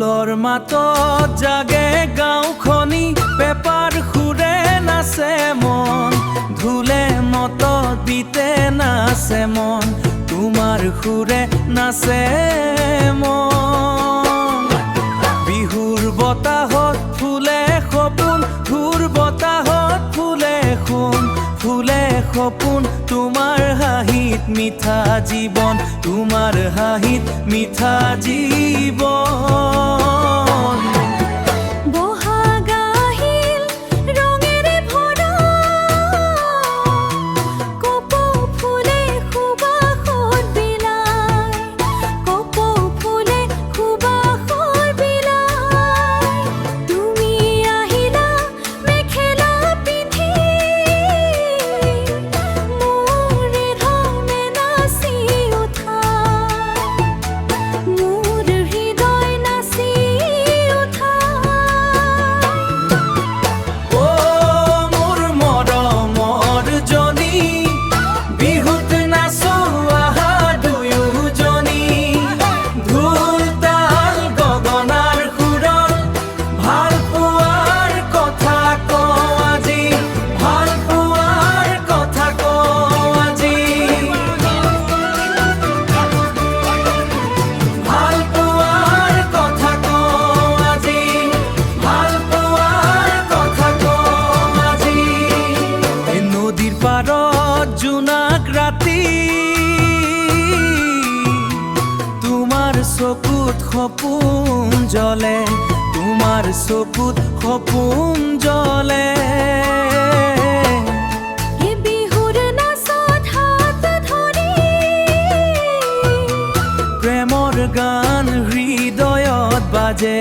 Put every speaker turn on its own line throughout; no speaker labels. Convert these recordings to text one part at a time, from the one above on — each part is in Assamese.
ঢোলৰ মাতত জাগে গাঁওখনি পেপাৰ সুৰে নাচে মন ঢোলে মতত বিতে নাচে মন তোমাৰ সুৰে নাচে মন বিহুৰ বতাহত ফুলে সপোন ঢোৰ বতাহত ফুলে সোণ ফুলে সপোন তোমাৰ হাঁহিত মিঠা জীৱন তোমাৰ হাঁহিত মিঠা জীৱন জোনাক ৰাতি তোমাৰ চকুত সপোন জ্বলে তোমাৰ চকুত সপোন জ্বলে
বিহুৰ নাচত হাত ধৰি
প্ৰেমৰ গান হৃদয়ত বাজে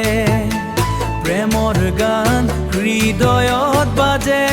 প্ৰেমৰ গান হৃদয়ত বাজে